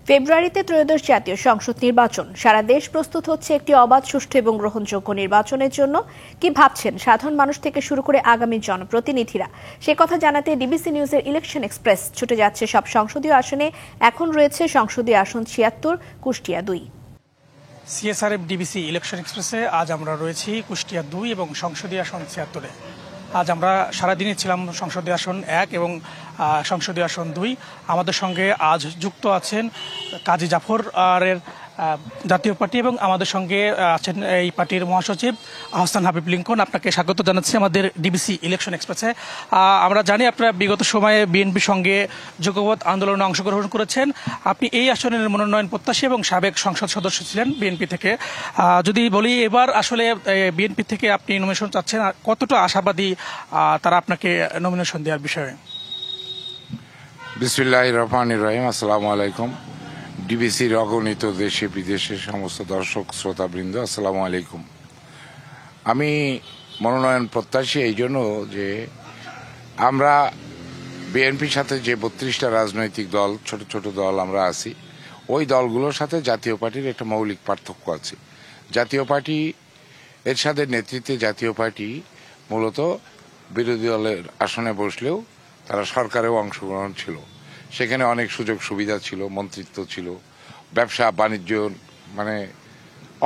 ফেব্রুয়ারিতে ত্রয়োদশ জাতীয় সংসদ নির্বাচন। সারা দেশ প্রস্তুত হচ্ছে একটি অবাধ, সুষ্ঠু এবং গ্রহণযোগ্য নির্বাচনের জন্য। কি ভাবছেন সাধারণ মানুষ থেকে শুরু করে আগামী জনপ্রতিনিধিরা? সে কথা জানাতে ডিবিসি নিউজের ইলেকশন এক্সপ্রেস ছুটে যাচ্ছে সব সংসদীয় আসনে। এখন রয়েছে সংসদীয় আসন ৭৬, কুষ্টিয়া ২। সিএসআরএফ ডিবিসি ইলেকশন এক্সপ্রেসে আজ আমরা রয়েছি কুষ্টিয়া ২ এবং সংসদীয় আসন ৭৬-এ। আজ আমরা সারাদিনই ছিলাম সংসদীয় আসন ১ এবং সংসদীয় আসন ২। আমাদের সঙ্গে আজ যুক্ত আছেন কাজী জাফর এর জাতীয় পার্টি এবং আমাদের সঙ্গে আছেন এই পার্টির মহাসচিব আহসান হাবিব লিঙ্কন। আপনাকে স্বাগত জানাচ্ছি আমাদের ডিবিসি ইলেকশন এক্সপ্রেসে। আমরা জানি আপনারা বিগত সময়ে বিএনপির সঙ্গে যুগপৎ আন্দোলনে অংশগ্রহণ করেছেন। আপনি এই আসনের মনোনয়ন প্রত্যাশী এবং সাবেক সংসদ সদস্য ছিলেন বিএনপি থেকে। যদি বলি এবার আসলে বিএনপি থেকে আপনি নমিনেশন চাচ্ছেন, কতটা আশাবাদী তারা আপনাকে নমিনেশন দেওয়ার বিষয়ে? বিসমিল্লাহির রহমানির রহিম। আসসালামু আলাইকুম। ডিবিসির অগণিত দেশে বিদেশের সমস্ত দর্শক শ্রোতাবৃন্দ, আসসালামু আলাইকুম। আমি মনোনয়ন প্রত্যাশী এই জন্য যে আমরা বিএনপির সাথে যে ৩২টা রাজনৈতিক দল, ছোট ছোট দল আমরা আছি, ওই দলগুলোর সাথে জাতীয় পার্টির একটা মৌলিক পার্থক্য আছে। জাতীয় পার্টি এর সাথে নেতৃত্বে জাতীয় পার্টি মূলত বিরোধী দলের আসনে বসলেও তারা সরকারেও অংশগ্রহণ ছিল, সেখানে অনেক সুযোগ সুবিধা ছিল, মন্ত্রিত্ব ছিল, ব্যবসা বাণিজ্য, মানে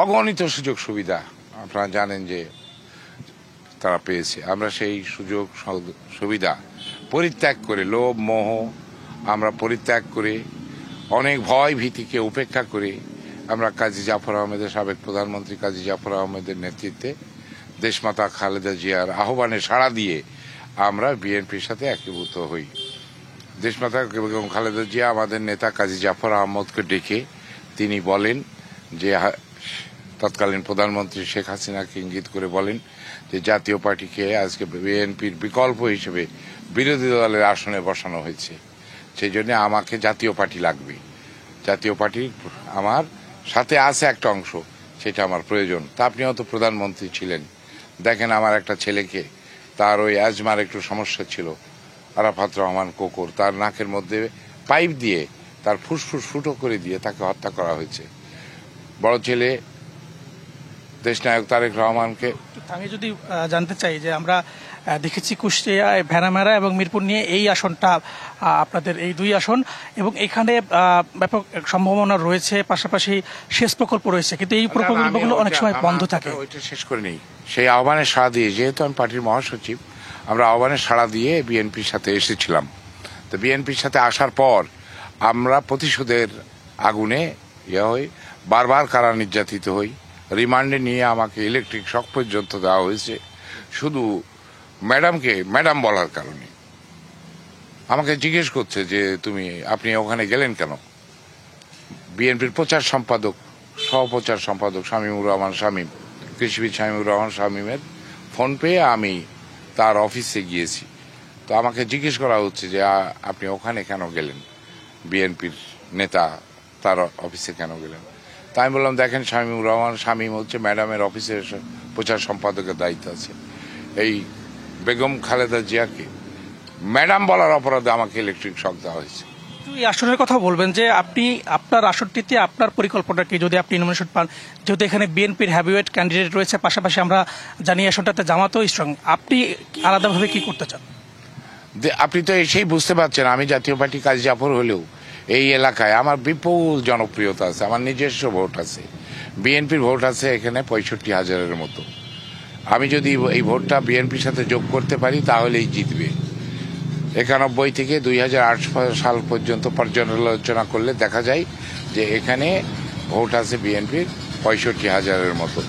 অগণিত সুযোগ সুবিধা আপনারা জানেন যে তারা পেয়েছে। আমরা সেই সুযোগ সুবিধা পরিত্যাগ করে, লোভ মোহ আমরা পরিত্যাগ করে, অনেক ভয় ভীতিকে উপেক্ষা করে আমরা কাজী জাফর আহমেদের, সাবেক প্রধানমন্ত্রী কাজী জাফর আহমেদের নেতৃত্বে দেশমাতা খালেদা জিয়ার আহ্বানে সাড়া দিয়ে আমরা বিএনপির সাথে একীভূত হই। দেশমাতা বেগম খালেদা জিয়া আমাদের নেতা কাজী জাফর আহমদকে ডেকে তিনি বলেন যে, তৎকালীন প্রধানমন্ত্রী শেখ হাসিনাকে ইঙ্গিত করে বলেন যে জাতীয় পার্টিকে আজকে বিএনপির বিকল্প হিসেবে বিরোধী দলের আসনে বসানো হয়েছে, সেই জন্য আমাকে জাতীয় পার্টি লাগবে। জাতীয় পার্টি আমার সাথে আছে একটা অংশ, সেটা আমার প্রয়োজন। তা আপনিও তো প্রধানমন্ত্রী ছিলেন, দেখেন আমার একটা ছেলেকে, তার ওই অ্যাজমার একটু সমস্যা ছিল, আরাফাত রহমান কোকর, তার নাকের মধ্যে পাইপ দিয়ে তার ফুসফুস ফুটো করে দিয়ে তাকে হত্যা করা হয়েছে। বড় ছেলে দেশনায়ক তারেক রহমানকে। আমি যদি জানতে চাই যে আমরা দেখেছি কুষ্টিয়া, ভেড়ামেরা এবং মিরপুর নিয়ে এই আসনটা আপনাদের, এই ২ আসন, এবং এখানে ব্যাপক সম্ভাবনা রয়েছে, পাশাপাশি সেচ প্রকল্প রয়েছে, কিন্তু এই প্রকল্পগুলো অনেক সময় বন্ধ থাকে। ওইটা শেষ করে নেই। সেই আহ্বানে সাড়া দিয়ে, যেহেতু আমি পার্টির মহাসচিব, আমরা আহ্বানে সাড়া দিয়ে বিএনপির সাথে এসেছিলাম। তো বিএনপির সাথে আসার পর আমরা প্রতিশোধের আগুনে হই, বারবার কারা নির্যাতিত হই, রিমান্ডে নিয়ে আমাকে ইলেকট্রিক শক পর্যন্ত দেওয়া হয়েছে, শুধু ম্যাডামকে ম্যাডাম বলার কারণে। আমাকে জিজ্ঞেস করছে যে আপনি ওখানে গেলেন কেন? বিএনপির প্রচার সম্পাদক, সহপ্রচার সম্পাদক শামীমুর রহমান শামীম, কৃষিবিদ শামীমুর রহমান শামীমের ফোন পেয়ে আমি তার অফিসে গিয়েছি। তো আমাকে জিজ্ঞেস করা হচ্ছে যে আপনি ওখানে কেন গেলেন, বিএনপির নেতা তার অফিসে কেন গেলেন? তাই আমি বললাম, দেখেন শামীমুর রহমান শামীম হচ্ছে ম্যাডামের অফিসের প্রচার সম্পাদকের দায়িত্ব আছে। এই বেগম খালেদা জিয়াকে ম্যাডাম বলার অপরাধে আমাকে ইলেকট্রিক শক দেওয়া হয়েছে। এই আসনের কথা বলবেন যে আপনি আপনার আসনটিতে আপনার পরিকল্পনা কি, যদি আপনি নমিনেশন পান, যেহেতু এখানে বিএনপির হ্যাভিওয়েট ক্যান্ডিডেট রয়েছে, পাশাপাশি আমরা জানি আসনটাতে জামাতও স্ট্রং, আপনি আলাদাভাবে কি করতে চান? আপনি তো এসেই বুঝতে পারছেন, আমি জাতীয় পার্টি কাজী জাফর হলেও এই এলাকায় আমার বিপুল জনপ্রিয়তা আছে, আমার নিজস্ব ভোট আছে। বিএনপির ভোট আছে এখানে ৬৫,০০০-এর মতো। আমি যদি এই ভোটটা বিএনপির সাথে যোগ করতে পারি তাহলেই জিতবে। ৯১ থেকে ২০০৮ সাল পর্যন্ত পর্যালোচনা করলে দেখা যায় যে এখানে ভোট আছে বিএনপির ৬৫,০০০-এর মতো।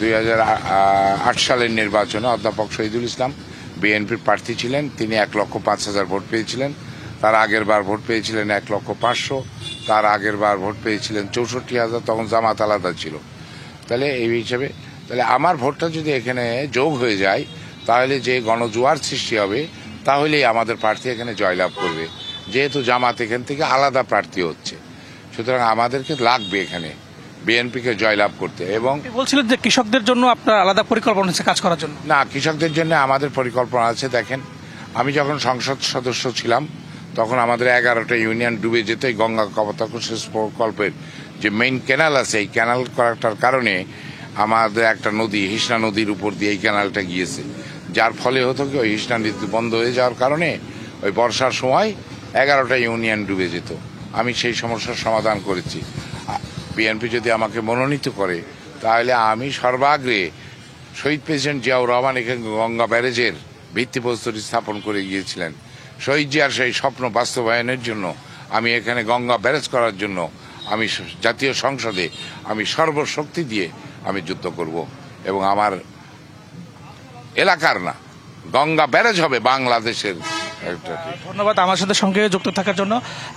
২০০৮ সালের নির্বাচনে অধ্যাপক শহীদুল ইসলাম বিএনপির প্রার্থী ছিলেন, তিনি ১,৫০,০০০ ভোট পেয়েছিলেন। তার আগের বার ভোট পেয়েছিলেন ১,৫০,০০০, তার আগের বার ভোট পেয়েছিলেন ৬৪,০০০, তখন জামাত আলাদা ছিল। তাহলে এই হিসেবে তাহলে আমার ভোটটা যদি এখানে যোগ হয়ে যায় তাহলে যে গণজোয়ার সৃষ্টি হবে, তাহলেই আমাদের প্রার্থী এখানে জয়লাভ করবে, যেহেতু জামাত এখান থেকে আলাদা প্রার্থী হচ্ছে। সুতরাং আমাদেরকে লাগবে এখানে বিএনপিকে জয়লাভ করতে। এবং বলছিলেন যে কৃষকদের জন্য আপনার আলাদা পরিকল্পনা আছে কাজ করার জন্য? না, কৃষকদের জন্য আমাদের পরিকল্পনা আছে। দেখেন, আমি যখন সংসদ সদস্য ছিলাম তখন আমাদের 11টা ইউনিয়ন ডুবে যেত এই গঙ্গা কপোতাক্ষ সেচ প্রকল্পের যে মেইন ক্যানাল আছে, এই ক্যানাল করাটার কারণে আমাদের একটা নদী হিসনা নদীর উপর দিয়ে এই ক্যানালটা গিয়েছে, যার ফলে হতো কি ওই হিসনা নদী বন্ধ হয়ে যাওয়ার কারণে ওই বর্ষার সময় 11টা ইউনিয়ন ডুবে যেত। আমি সেই সমস্যার সমাধান করেছি। বিএনপি যদি আমাকে মনোনীত করে তাহলে আমি সর্বাগ্রে শহীদ প্রেসিডেন্ট জিয়াউর রহমান এখানে গঙ্গা ব্যারেজের ভিত্তিপ্রস্তর স্থাপন করে গিয়েছিলেন। শহীদ জিয়ার সেই স্বপ্ন বাস্তবায়নের জন্য আমি এখানে গঙ্গা ব্যারেজ করার জন্য আমি জাতীয় সংসদে আমি সর্বশক্তি দিয়ে আমি যুদ্ধ করব এবং আমার এলাকার না, গঙ্গা ব্যারেজ হবে বাংলাদেশের। ধন্যবাদ আমার সাথে সঙ্গে যুক্ত থাকার জন্য।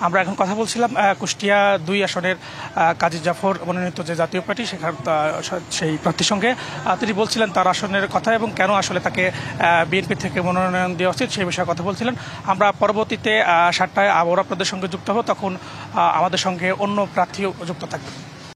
আমরা এখন কথা বলছিলাম কুষ্টিয়া 2 আসনের কাজী জাফর মনোনীত যে জাতীয় পার্টি সেই প্রার্থীর সঙ্গে। তিনি বলছিলেন তার আসনের কথা এবং কেন আসলে তাকে বিএনপি থেকে মনোনয়ন দেওয়া উচিত সেই বিষয়ে কথা বলছিলেন। আমরা পরবর্তীতে 7টায় আবার আপনাদের সঙ্গে যুক্ত হব, তখন আমাদের সঙ্গে অন্য প্রার্থীও যুক্ত থাকবে।